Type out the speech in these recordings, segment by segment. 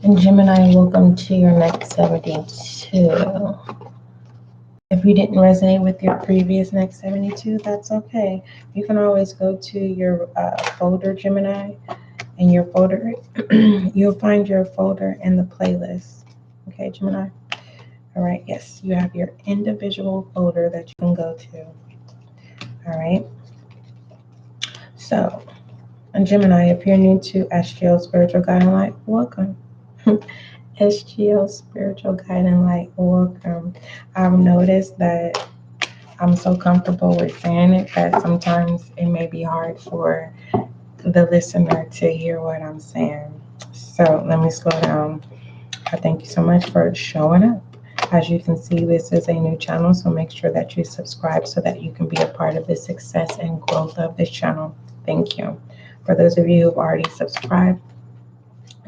And Gemini, welcome to your next 72. If you didn't resonate with your previous next 72, that's okay. You can always go to your folder, Gemini, and your folder, you'll find your folder in the playlist. Okay, Gemini? All right, yes, you have your individual folder that you can go to. All right. So, and Gemini, if you're new to SGL Spiritual Guide and Light, welcome. SGL Spiritual Guide and Light, welcome. I've noticed that I'm so comfortable with saying it that sometimes it may be hard for the listener to hear what I'm saying. So let me slow down. I thank you so much for showing up. As you can see, this is a new channel, so make sure that you subscribe so that you can be a part of the success and growth of this channel. Thank you. For those of you who've already subscribed,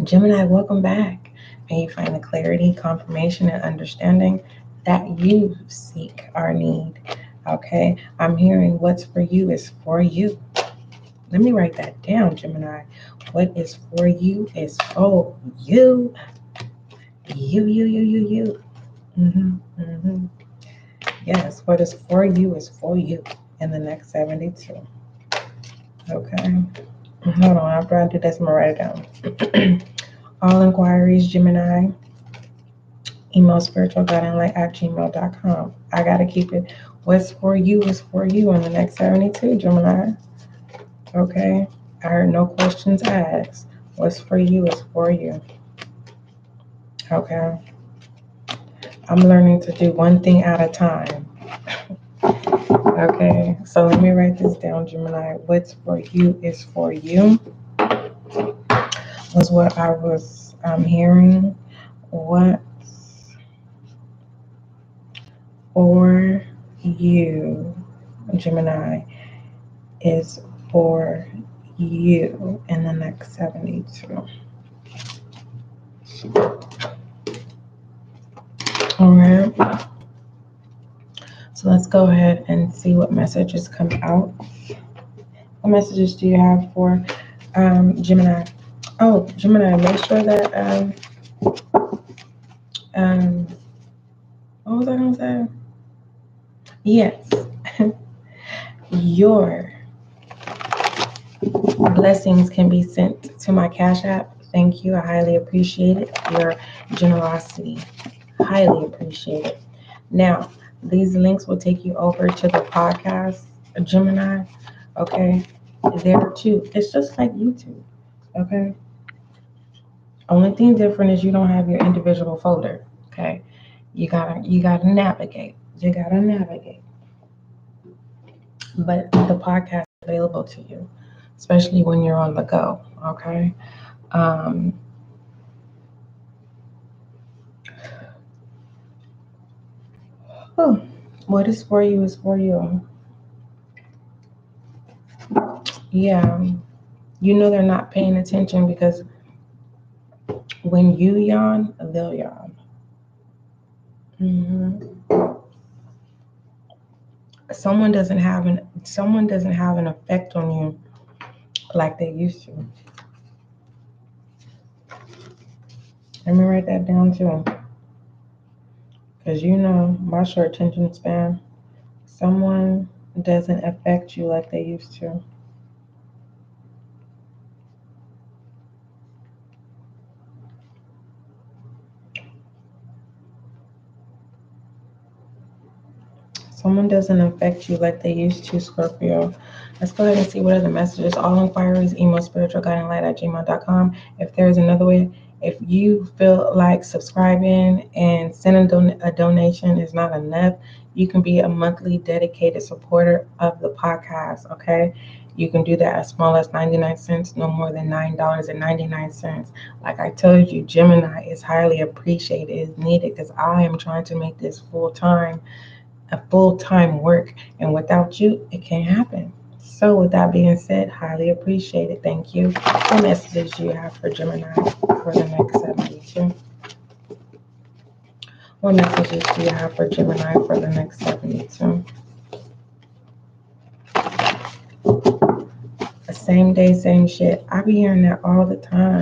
Gemini, welcome back. May you find the clarity, confirmation, and understanding that you seek or need. Okay, I'm hearing what's for you is for you. Let me write that down, Gemini. What is for you is for you. You. Yes, what is for you is for you in the next 72. Okay. Hold on, after I do this, I'm going to write it down. All inquiries, Gemini, email spiritualguidinglight@gmail.com. I got to keep it. What's for you is for you in the next 72, Gemini. Okay. I heard no questions asked. What's for you is for you. Okay. I'm learning to do one thing at a time. Okay. So let me write this down, Gemini. What's for you is for you. Was what I was hearing. What's for you, Gemini, is for you in the next 72. All right. So let's go ahead and see what messages come out. What messages do you have for Gemini? Oh, Gemini, make sure that what was I gonna say? Yes. Your blessings can be sent to my Cash App. Thank you. I highly appreciate it. Your generosity. Highly appreciate it. Now, these links will take you over to the podcast, Gemini. Okay. There too. It's just like YouTube. Okay. Only thing different is you don't have your individual folder. Okay. You gotta navigate. You gotta navigate. But the podcast is available to you, especially when you're on the go. Okay. What is for you is for you. Yeah. You know they're not paying attention because when you yawn, they'll yawn. Someone doesn't have an effect on you like they used to. Let me write that down too. Because you know my short attention span. Someone doesn't affect you like they used to. Someone doesn't affect you like they used to, Scorpio. Let's go ahead and see what other messages. All inquiries, email spiritualguidinglight@gmail.com. If there's another way, if you feel like subscribing and sending a donation is not enough, you can be a monthly dedicated supporter of the podcast, okay? You can do that as small as 99 cents, no more than $9.99. Like I told you, Gemini is highly appreciated, is needed, because I am trying to make this a full-time work, and without you it can't happen. So with that being said, highly appreciated. Thank you. What messages do you have for Gemini for the next 72? What messages do you have for Gemini for the next 72? same day, same shit. I be hearing that all the time.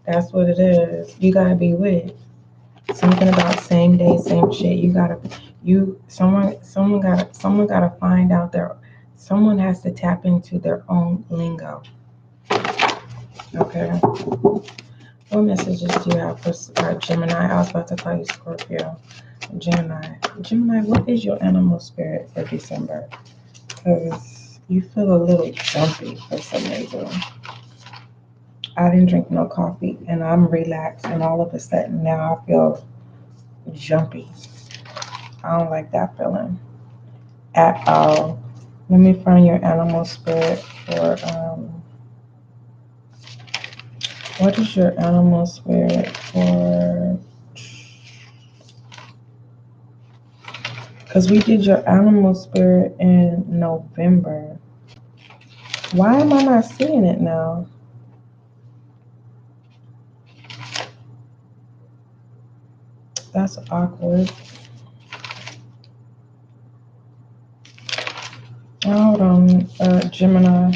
That's what it is. You gotta be with it. Something about same day, same shit. Someone gotta find out someone has to tap into their own lingo. Okay. What messages do you have for Gemini? I was about to call you Scorpio. Gemini, what is your animal spirit for December? Because you feel a little jumpy for some reason. I didn't drink no coffee and I'm relaxed, and all of a sudden now I feel jumpy. I don't like that feeling at all. Let me find your animal spirit for what is your animal spirit for? Because we did your animal spirit in November. Why am I not seeing it now? That's awkward. Hold on, Gemini.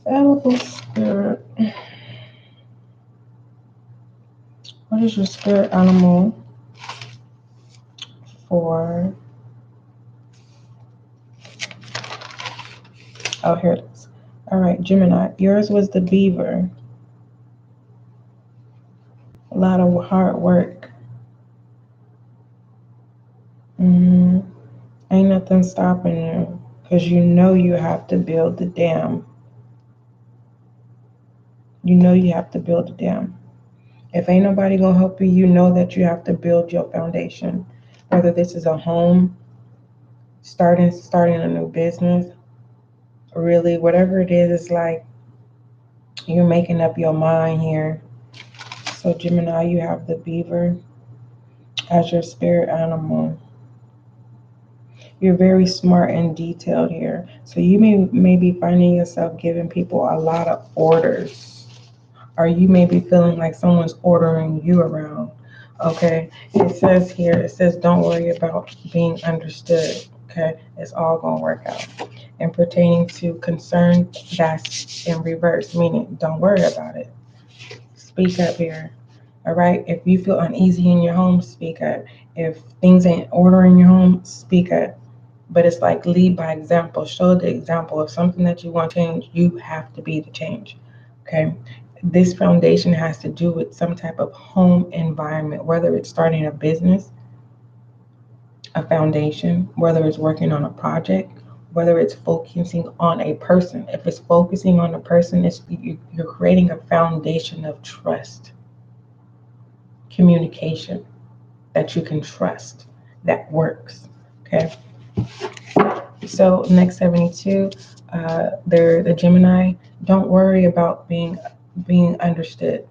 Animal spirit. What is your spirit animal for? Oh, here it is. All right, Gemini. Yours was the beaver. A lot of hard work. Ain't nothing stopping you because you know you have to build the dam. You know you have to build the dam. If ain't nobody gonna help you, you know that you have to build your foundation. Whether this is a home, starting a new business, really, whatever it is, it's like you're making up your mind here. So Gemini, you have the beaver as your spirit animal. You're very smart and detailed here. So you may be finding yourself giving people a lot of orders. Or you may be feeling like someone's ordering you around. Okay, it says don't worry about being understood. Okay, it's all gonna work out. And pertaining to concern, that's in reverse, meaning don't worry about it. Speak up here. All right, if you feel uneasy in your home, speak up. If things ain't order in your home, speak up. But it's like lead by example. Show the example of something that you want to change. You have to be the change. Okay. This foundation has to do with some type of home environment, whether it's starting a business, a foundation, whether it's working on a project, whether it's focusing on a person. If it's focusing on a person, you're creating a foundation of trust, communication that you can trust, that works. Okay. So next 72, they're the Gemini. Don't worry about being understood.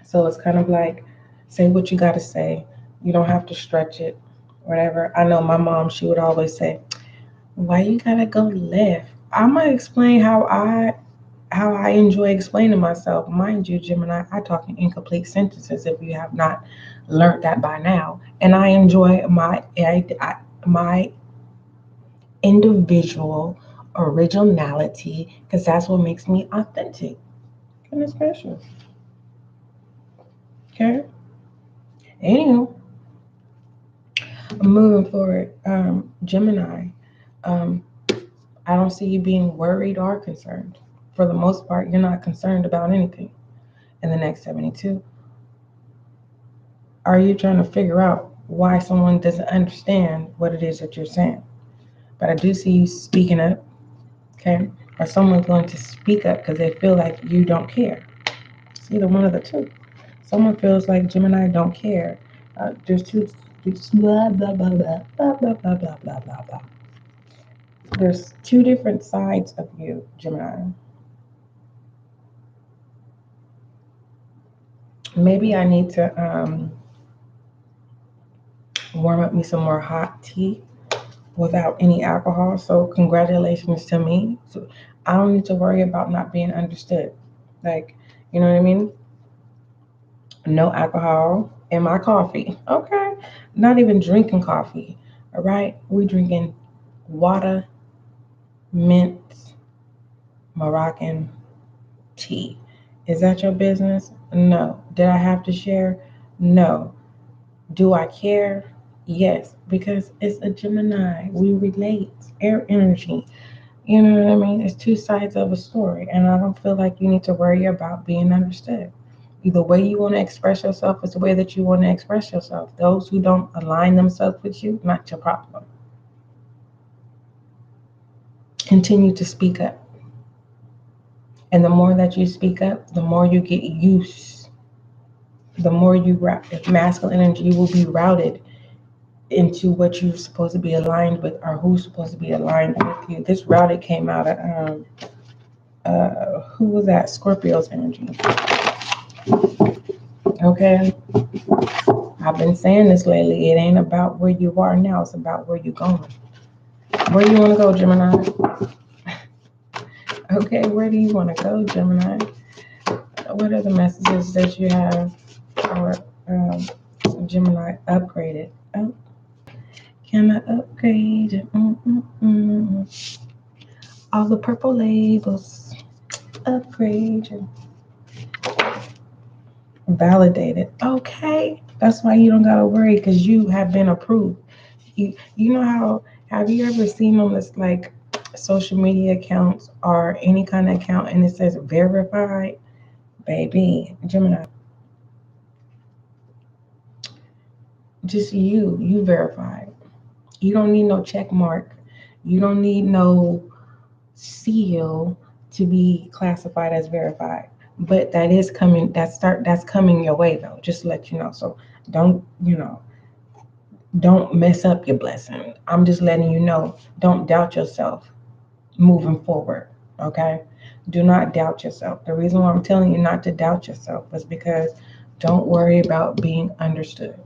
So it's kind of like, say what you got to say. You don't have to stretch it, whatever. I know my mom, she would always say, "Why you gotta go left?" I'm gonna explain how I enjoy explaining myself. Mind you, Gemini, I talk in incomplete sentences. If you have not learned that by now, and I enjoy my individual originality because that's what makes me authentic. Goodness gracious. Okay. Anywho, moving forward, Gemini, um, I don't see you being worried or concerned. For the most part, you're not concerned about anything. In the next 72, are you trying to figure out why someone doesn't understand what it is that you're saying? But I do see you speaking up, okay? Or someone's going to speak up because they feel like you don't care. It's either one of the two. Someone feels like Gemini don't care. There's two, blah, blah, blah, blah, blah, blah, blah, blah, blah, blah, blah. There's two different sides of you, Gemini. Maybe I need to warm up me some more hot tea without any alcohol. So congratulations to me. So I don't need to worry about not being understood. Like, you know what I mean? No alcohol in my coffee. Okay. Not even drinking coffee. All right? We drinking water, mint, Moroccan tea. Is that your business? No. Did I have to share? No. Do I care? Yes, because it's a Gemini. We relate. Air energy. You know what I mean? It's two sides of a story, and I don't feel like you need to worry about being understood. The way you want to express yourself is the way that you want to express yourself. Those who don't align themselves with you, not your problem. Continue to speak up. And the more that you speak up, the more you get used. The more you masculine energy will be routed into what you're supposed to be aligned with, or who's supposed to be aligned with you. This routed came out of who was that? Scorpio's energy. Okay. I've been saying this lately. It ain't about where you are now. It's about where you're going. Where do you want to go, Gemini? Okay, where do you want to go, Gemini? What are the messages that you have for Gemini upgraded? Oh, can I upgrade? All the purple labels. Upgrade. Validated. Okay. That's why you don't gotta worry, because you have been approved. You know how, have you ever seen on this like social media accounts or any kind of account and it says verified? Baby, Gemini. Just you verified. You don't need no check mark. You don't need no seal to be classified as verified. But that is coming, that's coming your way though, just to let you know. So don't mess up your blessing. I'm just letting you know, don't doubt yourself moving forward. Okay? Do not doubt yourself. The reason why I'm telling you not to doubt yourself is because don't worry about being understood.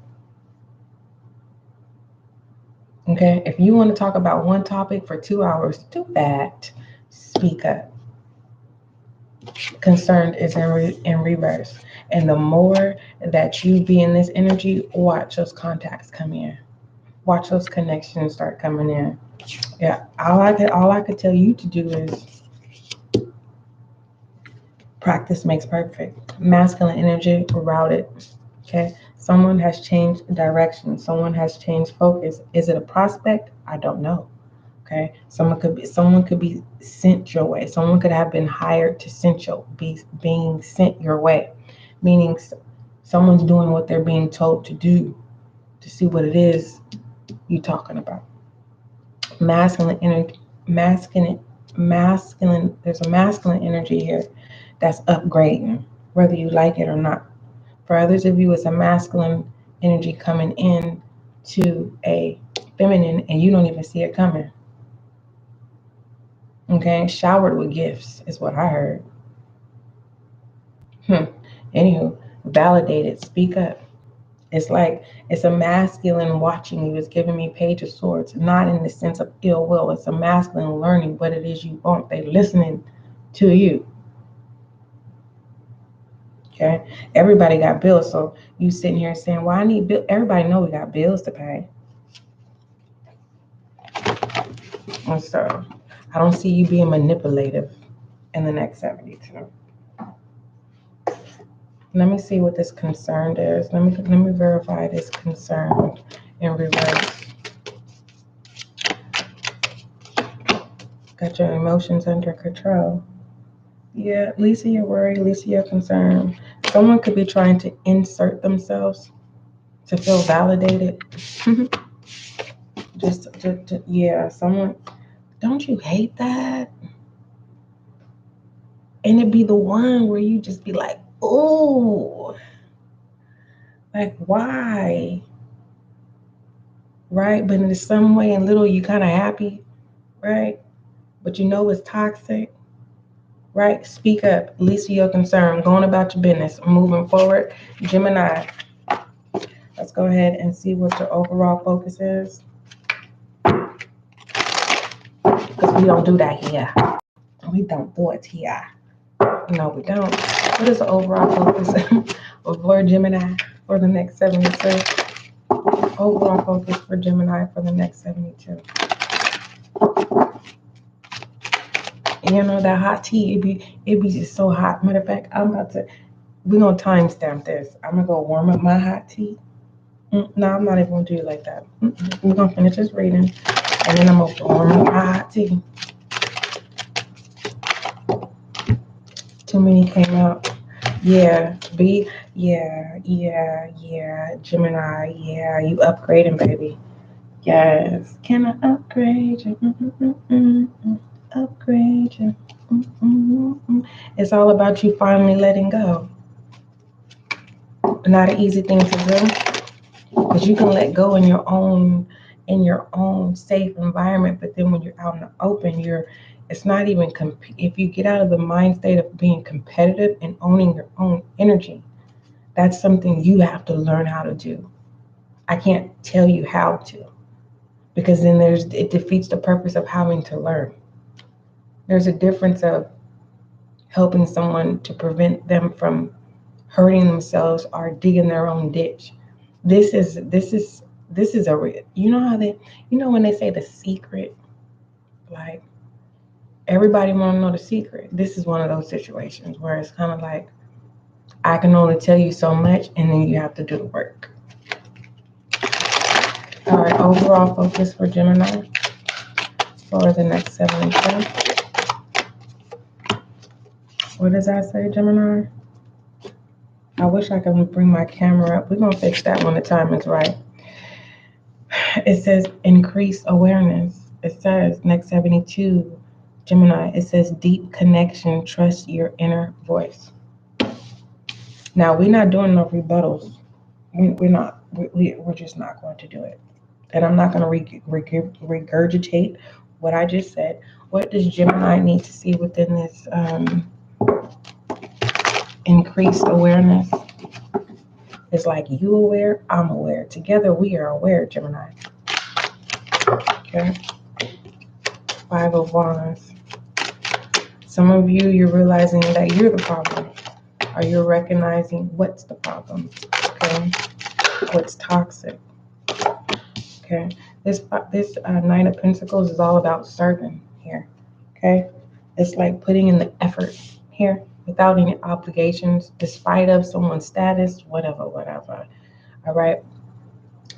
Okay? If you want to talk about one topic for 2 hours, do that. Speak up. Concerned is in reverse. And the more that you be in this energy, watch those contacts come in. Watch those connections start coming in. Yeah, all I could tell you to do is practice makes perfect. Masculine energy routed. Okay, someone has changed direction. Someone has changed focus. Is it a prospect? I don't know. Okay, someone could be sent your way. Someone could have been hired to being sent your way, meaning someone's doing what they're being told to do to see what it is you're talking about. Masculine energy, masculine. There's a masculine energy here that's upgrading, whether you like it or not. For others of you, it's a masculine energy coming in to a feminine, and you don't even see it coming. Okay, showered with gifts is what I heard. Anywho, validated, speak up. It's like it's a masculine watching you. It's giving me Page of Swords, not in the sense of ill will. It's a masculine learning what it is you want. They listening to you. Okay, everybody got bills, so you sitting here saying, "Well, I need bill." Everybody know we got bills to pay, and so I don't see you being manipulative in the next 72. Let me see what this concern is. Let me verify this concern in reverse. Got your emotions under control. Yeah, Lisa, you're worried. Lisa, you're concerned. Someone could be trying to insert themselves to feel validated. Yeah, someone. Don't you hate that? And it'd be the one where you just be like, oh, like why? Right? But in some way, in little, you kind of happy, right? But you know it's toxic, right? Speak up. Lisa, your concern. Going about your business. Moving forward. Gemini. Let's go ahead and see what your overall focus is. Because we don't do that here. We don't do it here. No, we don't. What is the overall focus of Lord Gemini for the next 72? Overall focus for Gemini for the next 72. You know, that hot tea, it be just so hot. Matter of fact, we're going to timestamp this. I'm going to go warm up my hot tea. No, I'm not even going to do it like that. We're going to finish this reading, and then I'm going to warm up my hot tea. Too many came out. Yeah, Gemini, yeah, you upgrading, baby. Yes, can I upgrade you? Upgrade you. It's all about you finally letting go. Not an easy thing to do, because you can let go in your own safe environment, but then when you're out in the open, it's not even if you get out of the mind state of being competitive and owning your own energy. That's something you have to learn how to do. I can't tell you how to, because then it defeats the purpose of having to learn. There's a difference of helping someone to prevent them from hurting themselves or digging their own ditch. This is when they say the secret, like everybody want to know the secret. This is one of those situations where it's kind of like, I can only tell you so much, and then you have to do the work. All right, overall focus for Gemini for the next 72. What does that say, Gemini? I wish I could bring my camera up. We're going to fix that when the time is right. It says increase awareness. It says next 72, Gemini, it says deep connection, trust your inner voice. Now, we're not doing no rebuttals. We're just not going to do it. And I'm not going to regurgitate what I just said. What does Gemini need to see within this increased awareness? It's like you aware, I'm aware. Together we are aware, Gemini. Okay. 5 of Wands. Some of you, you're realizing that you're the problem. Or you're recognizing what's the problem. Okay. What's toxic. Okay. This 9 of Pentacles is all about serving here. Okay. It's like putting in the effort here without any obligations, despite of someone's status, whatever. All right.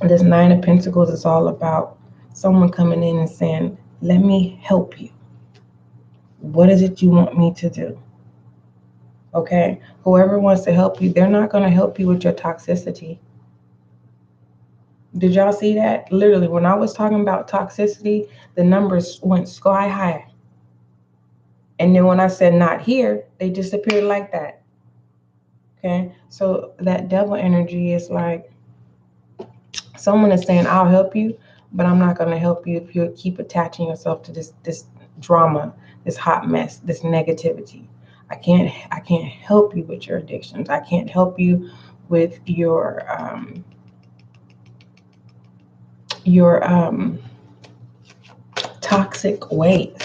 This 9 of Pentacles is all about someone coming in and saying, let me help you. What is it you want me to do? Okay. Whoever wants to help you, they're not going to help you with your toxicity. Did y'all see that? Literally, when I was talking about toxicity, the numbers went sky high. And then when I said not here, they disappeared like that. Okay. So that devil energy is like, someone is saying, I'll help you, but I'm not going to help you if you keep attaching yourself to this drama, this hot mess, this negativity. I can't help you with your addictions. I can't help you with your toxic ways.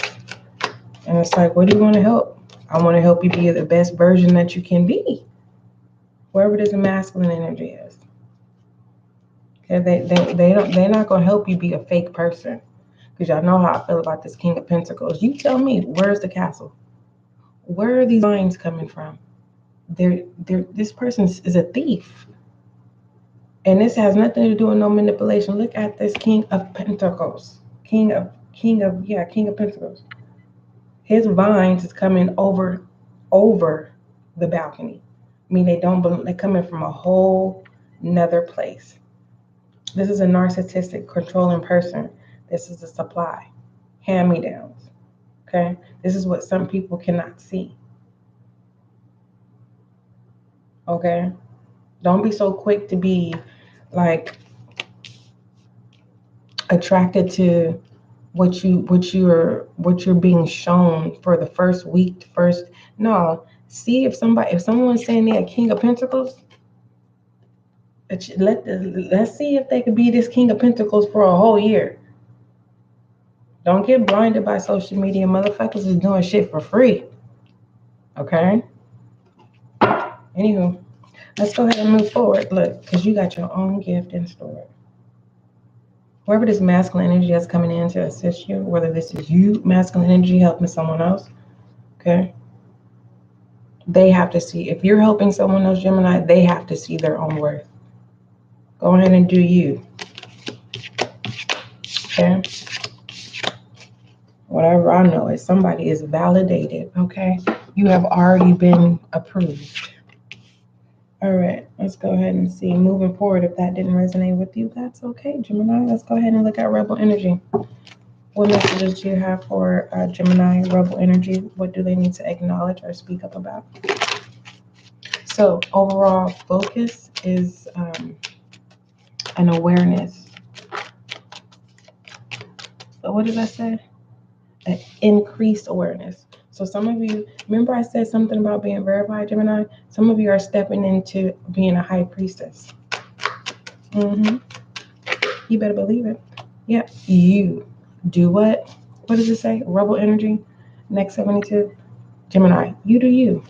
And it's like, what do you want to help? I want to help you be the best version that you can be. Wherever this masculine energy is. Okay, they're not going to help you be a fake person. Because y'all know how I feel about this King of Pentacles. You tell me, where's the castle? Where are these lines coming from? This person is a thief. And this has nothing to do with no manipulation. Look at this King of Pentacles. King of Pentacles. His vines is coming over the balcony. I mean, they're coming from a whole nother place. This is a narcissistic, controlling person. This is a supply. Hand-me-downs. Okay? This is what some people cannot see. Okay? Don't be so quick to be like attracted to what you're being shown for the first week, no. See if someone's saying they're a King of Pentacles, let's see if they could be this King of Pentacles for a whole year. Don't get blinded by social media. Motherfuckers is doing shit for free. Okay? Anywho, let's go ahead and move forward. Look, because you got your own gift in store. Whoever this masculine energy that's coming in to assist you, whether this is you, masculine energy, helping someone else, okay? They have to see, if you're helping someone else, Gemini, they have to see their own worth. Go ahead and do you, okay? Whatever I know is somebody is validated, okay? You have already been approved. All right, let's go ahead and see. Moving forward, if that didn't resonate with you, that's okay, Gemini. Let's go ahead and look at rebel energy. What messages do you have for Gemini rebel energy? What do they need to acknowledge or speak up about? So overall focus is an awareness. But what did I say? An increased awareness. So some of you, remember I said something about being verified, Gemini? Some of you are stepping into being a high priestess. You better believe it. Yeah, you do what? What does it say? Rebel energy, next 72. Gemini, you do you.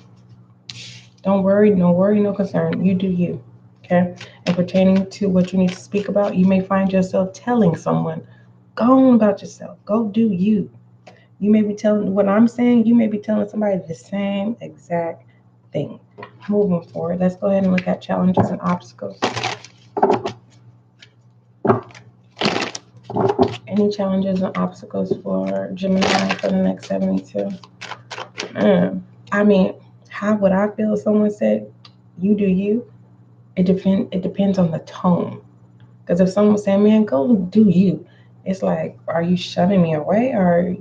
Don't worry, no concern. You do you. Okay? And pertaining to what you need to speak about, you may find yourself telling someone, go on about yourself. Go do you. You may be telling what I'm saying, you may be telling somebody the same exact thing. Moving forward, let's go ahead and look at challenges and obstacles. Any challenges and obstacles for Gemini for the next 72? I mean, how would I feel if someone said, you do you? It depends on the tone. Because if someone said, man, go do you, it's like, are you shutting me away? Or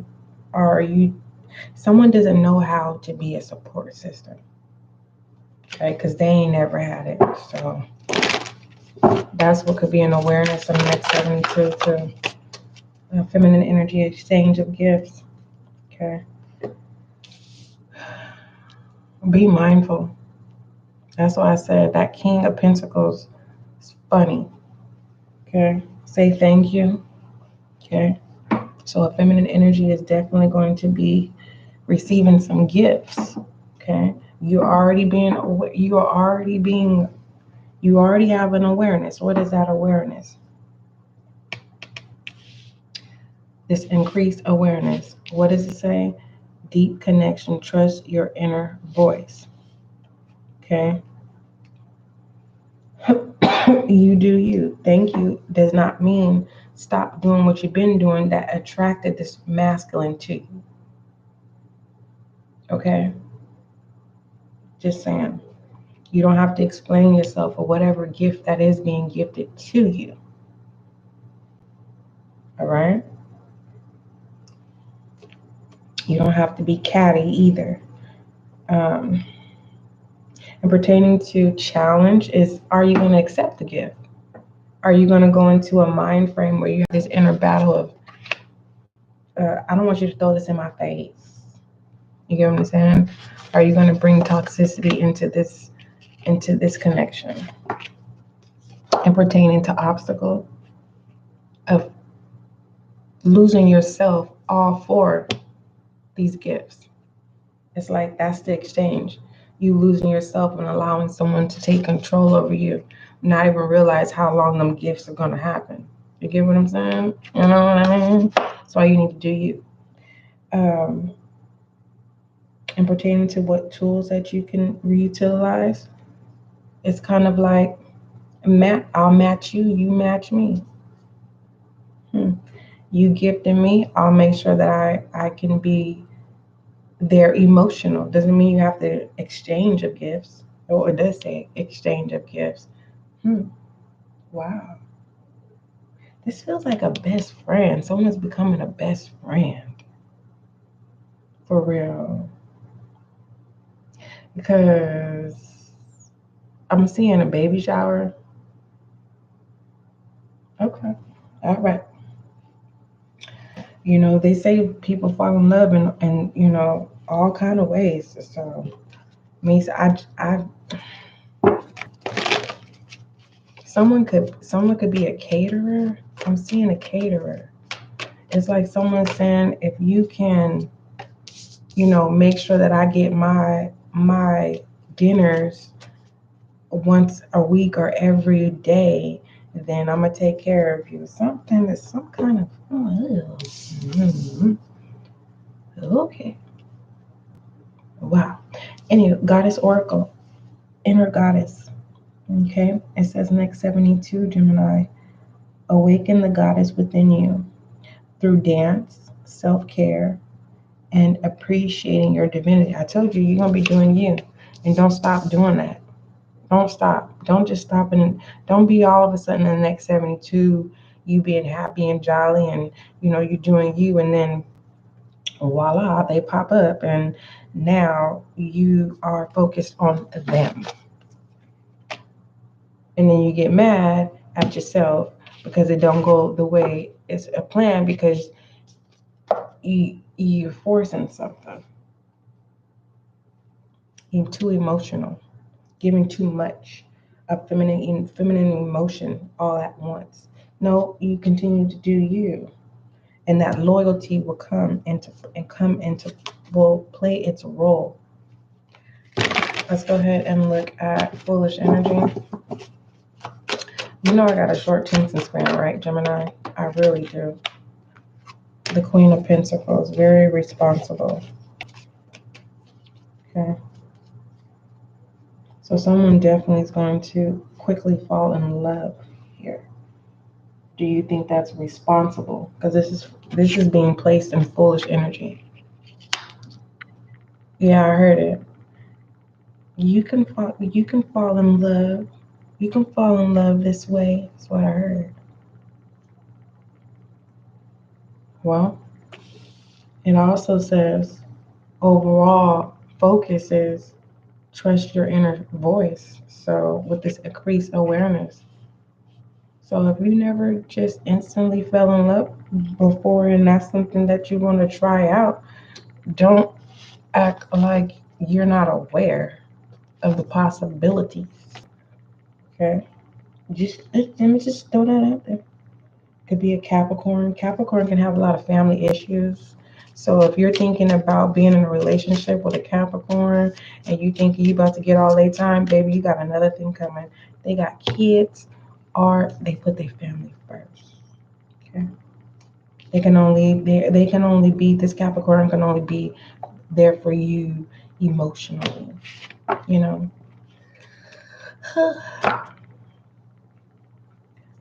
are you, someone doesn't know how to be a support system. Okay, because they ain't never had it. So that's what could be an awareness in the next 72 to feminine energy exchange of gifts. Okay. Be mindful. That's why I said that King of Pentacles is funny. Okay. Say thank you. Okay. So a feminine energy is definitely going to be receiving some gifts. Okay. You already have an awareness. What is that awareness? This increased awareness. What does it say? Deep connection. Trust your inner voice. Okay. You do you. Thank you does not mean stop doing what you've been doing that attracted this masculine to you. Okay? Just saying. You don't have to explain yourself or whatever gift that is being gifted to you. All right? You don't have to be catty either. And pertaining to challenge is, are you going to accept the gift? Are you going to go into a mind frame where you have this inner battle of, I don't want you to throw this in my face. You get what I'm saying? Are you going to bring toxicity into this connection? And pertaining to obstacle of losing yourself all for these gifts. It's like that's the exchange. You losing yourself and allowing someone to take control over you, not even realize how long them gifts are going to happen. You get what I'm saying? You know what I mean? That's why you need to do you. And pertaining to what tools that you can reutilize, it's kind of like I'll match you, you match me. You gifted me, I'll make sure that I can be there emotional. Doesn't mean you have to exchange of gifts. Oh, it does say exchange of gifts. Wow. This feels like a best friend. Someone's becoming a best friend. For real. Because I'm seeing a baby shower. Okay. All right. You know, they say people fall in love in you know, all kind of ways. So means someone could be a caterer. I'm seeing a caterer. It's like someone saying, if you can, you know, make sure that I get my dinners once a week or every day, then I'm gonna take care of you. Something that's some kind of okay. Wow. Anyway, Goddess Oracle, inner goddess. Okay. It says next 72, Gemini. Awaken the goddess within you through dance, self-care, and appreciating your divinity. I told you, you're gonna be doing you, and don't stop doing that. Don't stop. Don't just stop, and don't be all of a sudden in the next 72 you being happy and jolly, and you're doing you, and then voila, they pop up, and now you are focused on them, and then you get mad at yourself because it don't go the way it's a plan, because you're forcing something. You're too emotional, giving too much of feminine emotion all at once. No, you continue to do you, and that loyalty will will play its role. Let's go ahead and look at foolish energy. You know I got a short attention span, right, Gemini? I really do. The Queen of Pentacles, very responsible. Okay. So someone definitely is going to quickly fall in love here. Do you think that's responsible? Because this is being placed in foolish energy. Yeah, I heard it. You can fall in love. You can fall in love this way. That's what I heard. Well, it also says overall focus is trust your inner voice. So with this increased awareness. So if you never just instantly fell in love before, and that's something that you want to try out, don't act like you're not aware of the possibilities. Okay? Let me just throw that out there. Could be a Capricorn. Capricorn can have a lot of family issues. So if you're thinking about being in a relationship with a Capricorn and you think you about to get all their time, baby, you got another thing coming. They got kids, or they put their family first. Okay. They can only be, this Capricorn can only be there for you emotionally, you know.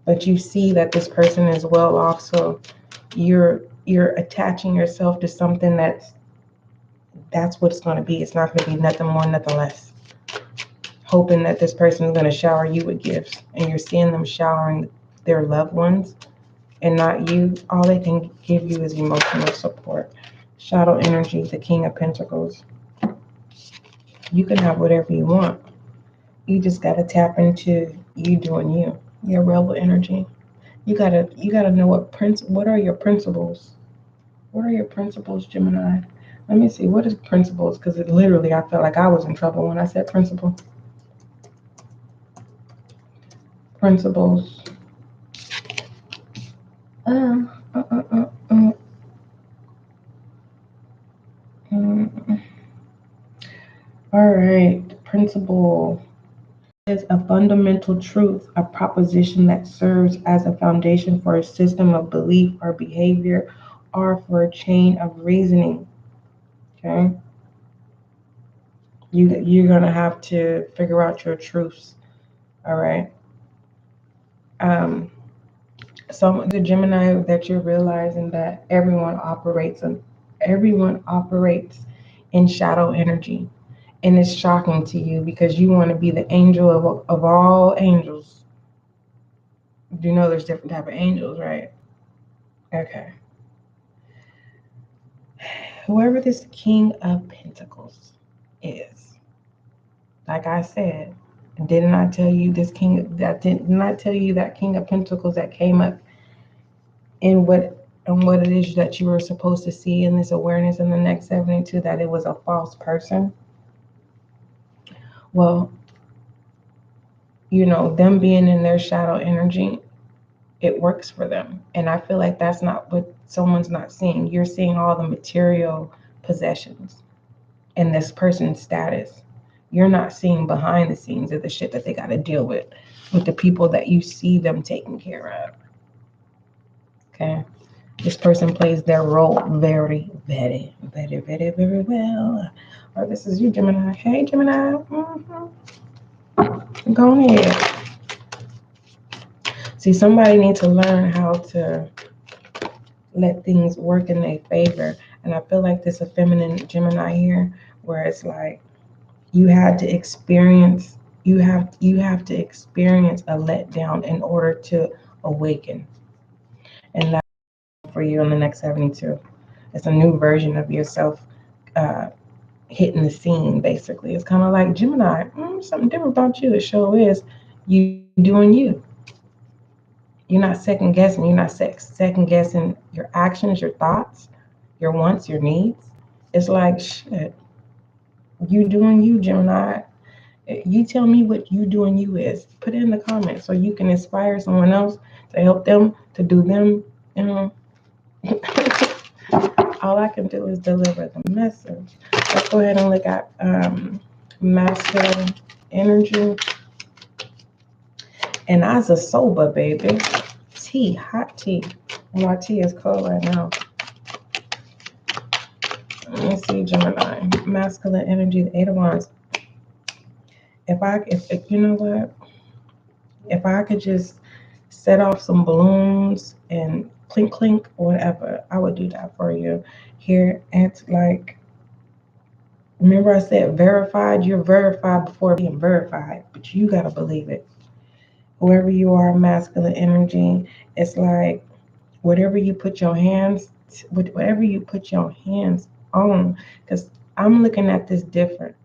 But you see that this person is well off, so you're attaching yourself to something that's what it's going to be. It's not going to be nothing more, nothing less. Hoping that this person is going to shower you with gifts, and you're seeing them showering their loved ones and not you. All they can give you is emotional support. Shadow energy, the King of Pentacles. You can have whatever you want. You just got to tap into you doing you. Your rebel energy. You gotta know what are your principles. What are your principles, Gemini? Let me see. What is principles? Because it literally, I felt like I was in trouble when I said principle. Principles. Uh, uh, uh, uh, uh. All right. Principle is a fundamental truth, a proposition that serves as a foundation for a system of belief or behavior, or for a chain of reasoning. Okay. You're gonna have to figure out your truths. All right. So the Gemini, that you're realizing that everyone operates in shadow energy, and it's shocking to you because you want to be the angel of all angels. You know there's different type of angels, right? Okay. Whoever this King of Pentacles is, like I said, didn't I tell you this King? That didn't I tell you that King of Pentacles that came up in what it is that you were supposed to see in this awareness in the next 72, that it was a false person? Well, them being in their shadow energy, it works for them. And I feel like that's not what someone's not seeing. You're seeing all the material possessions and this person's status. You're not seeing behind the scenes of the shit that they got to deal with. with the people that you see them taking care of. Okay. This person plays their role very, very, very, very, very well. Or this is you, Gemini. Hey, Gemini. Go ahead. See, somebody needs to learn how to let things work in their favor. And I feel like this a feminine Gemini here, where it's like you had to experience you have to experience a letdown in order to awaken. And that's for you in the next 72. It's a new version of yourself hitting the scene, basically. It's kind of like Gemini, something different about you. It sure is you doing you. You're not second guessing. You're not second guessing your actions, your thoughts, your wants, your needs. It's like, shit, you doing you, Gemini. You tell me what you doing you is. Put it in the comments so you can inspire someone else to help them to do them. You know, all I can do is deliver the message. Let's go ahead and look at masculine energy. And as a sober baby, tea, hot tea. My tea is cold right now. Let me see, Gemini, masculine energy, the 8 of Wands. If you know what, if I could just set off some balloons and clink clink or whatever, I would do that for you. Here, it's like, remember I said verified. You're verified before being verified, but you gotta believe it. Whoever you are, masculine energy, it's like whatever you put your hands on, because I'm looking at this different.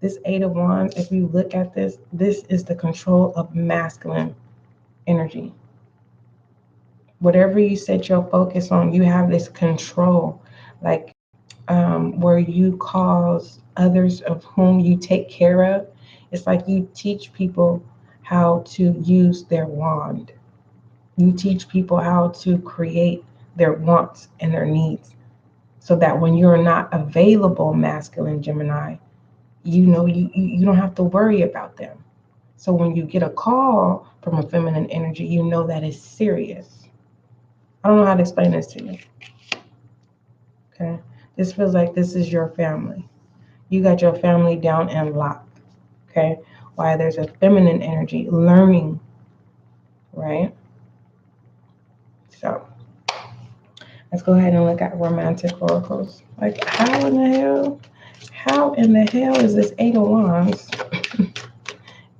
This 8 of Wands, if you look at this is the control of masculine energy. Whatever you set your focus on, you have this control, like where you cause others of whom you take care of. It's like you teach people how to use their wand. You teach people how to create their wants and their needs, so that when you're not available, masculine Gemini, you know you don't have to worry about them. So when you get a call from a feminine energy, you know that it's serious. I don't know how to explain this to you. Okay. This feels like this is your family. You got your family down and locked. Okay. Why there's a feminine energy learning, right? So let's go ahead and look at romantic oracles. Like, how in the hell is this 8 of Wands?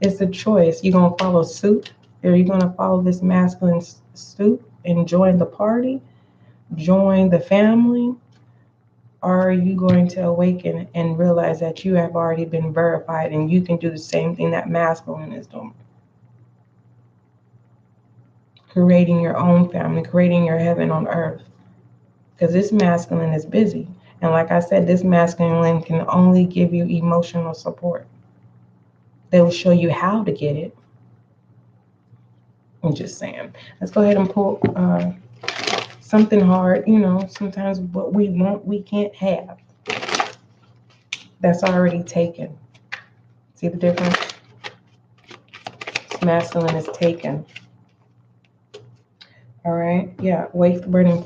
It's a choice. You gonna follow suit, or you gonna follow this masculine suit and join the party, join the family, or are you going to awaken and realize that you have already been verified and you can do the same thing that masculine is doing? Creating your own family, creating your heaven on earth. Because this masculine is busy. And like I said, this masculine can only give you emotional support. They will show you how to get it. I'm just saying. Let's go ahead and pull something hard. You know, sometimes what we want, we can't have. That's already taken. See the difference? This masculine is taken. All right. Yeah. Worth waiting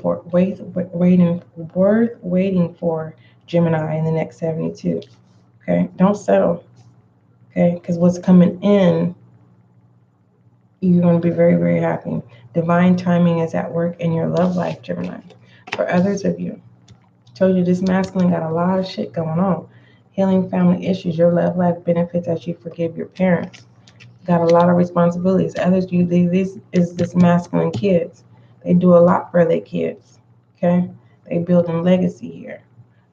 for Gemini in the next 72. Okay. Don't settle. Okay. Because what's coming in, you're going to be very, very happy. Divine timing is at work in your love life, Gemini. For others of you, I told you this masculine got a lot of shit going on. Healing family issues, your love life benefits as you forgive your parents. Got a lot of responsibilities. Others, this is this masculine kids. They do a lot for their kids. Okay, they building legacy here.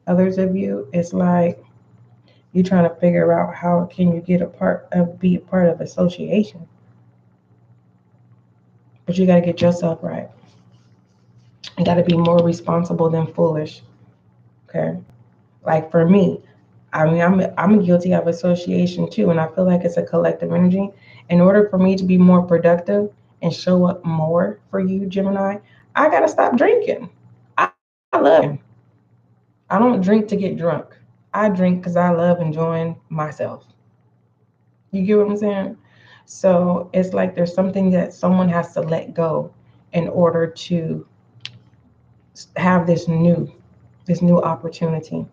Others of you, it's like you're trying to figure out how can you be a part of association. But you got to get yourself right. You got to be more responsible than foolish. Okay. Like for me, I mean, I'm guilty of association too, and I feel like it's a collective energy. In order for me to be more productive and show up more for you, Gemini, I got to stop drinking. I love it. I don't drink to get drunk. I drink because I love enjoying myself. You get what I'm saying? So it's like there's something that someone has to let go in order to have this new opportunity,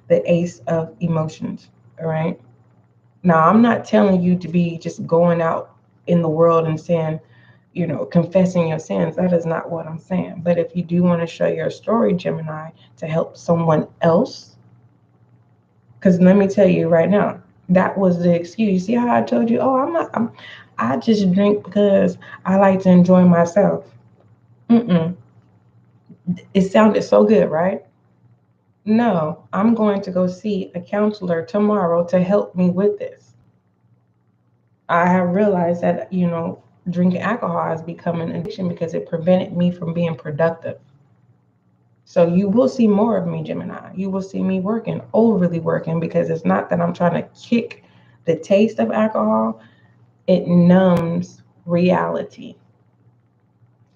the Ace of Emotions. All right. Now, I'm not telling you to be just going out in the world and saying, confessing your sins. That is not what I'm saying. But if you do want to show your story, Gemini, to help someone else, because let me tell you right now, that was the excuse. See how I told you, I just drink because I like to enjoy myself. It sounded so good, right? No, I'm going to go see a counselor tomorrow to help me with this. I have realized that, drinking alcohol has become an addiction because it prevented me from being productive. So you will see more of me, Gemini. You will see me working, overly working, because it's not that I'm trying to kick the taste of alcohol, it numbs reality.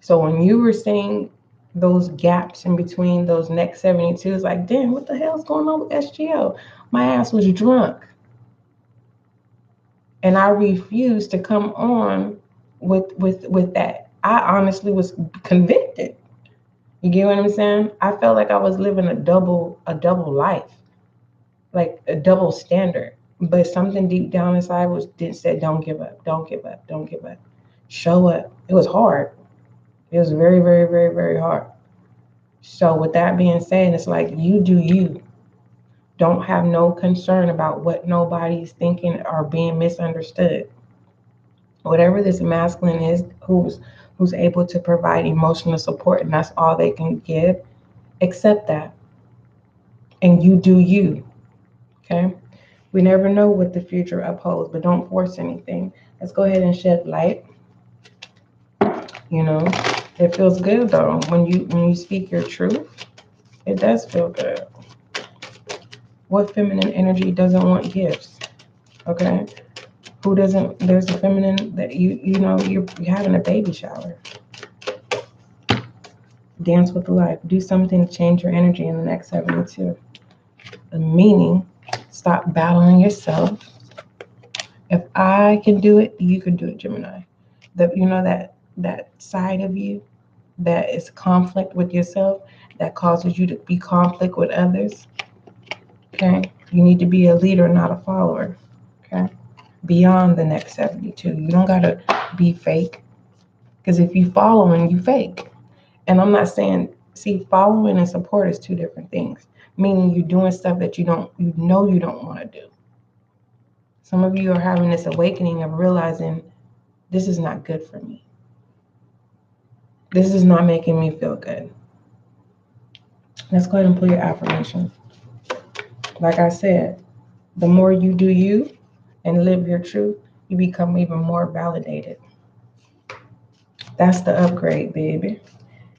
So when you were saying those gaps in between those next 72, it's like, damn, what the hell's going on with SGL? My ass was drunk. And I refused to come on with that. I honestly was convicted. You get what I'm saying? I felt like I was living a double life, like a double standard. But something deep down inside said, don't give up, don't give up, don't give up. Show up. It was hard. It was very, very, very, very hard. So with that being said, it's like you do you. Don't have no concern about what nobody's thinking or being misunderstood. Whatever this masculine is who's able to provide emotional support and that's all they can give, accept that. And you do you. Okay? We never know what the future upholds, but don't force anything. Let's go ahead and shed light. It feels good though. When you speak your truth, it does feel good. What feminine energy doesn't want gifts? Okay? Who doesn't? There's a feminine that you're having a baby shower. Dance with life. Do something to change your energy in the next 72. The meaning, stop battling yourself. If I can do it, you can do it, Gemini. That side of you that is conflict with yourself, that causes you to be conflict with others. Okay? You need to be a leader, not a follower. Okay? Beyond the next 72. You don't gotta be fake. Because if you following, you fake. And I'm not saying, following and support is two different things. Meaning you're doing stuff that you don't want to do. Some of you are having this awakening of realizing this is not good for me. This is not making me feel good. Let's go ahead and pull your affirmation. Like I said, the more you do you and live your truth, you become even more validated. That's the upgrade, baby.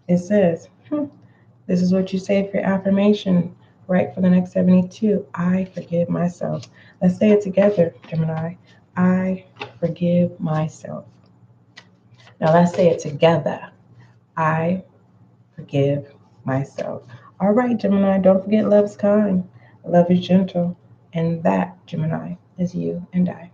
It says, this is what you say for your affirmation, right? For the next 72, I forgive myself. Let's say it together, Gemini. I forgive myself. Now let's say it together. I forgive myself. All right, Gemini, don't forget love is kind. Love is gentle. And that, Gemini, is you and I.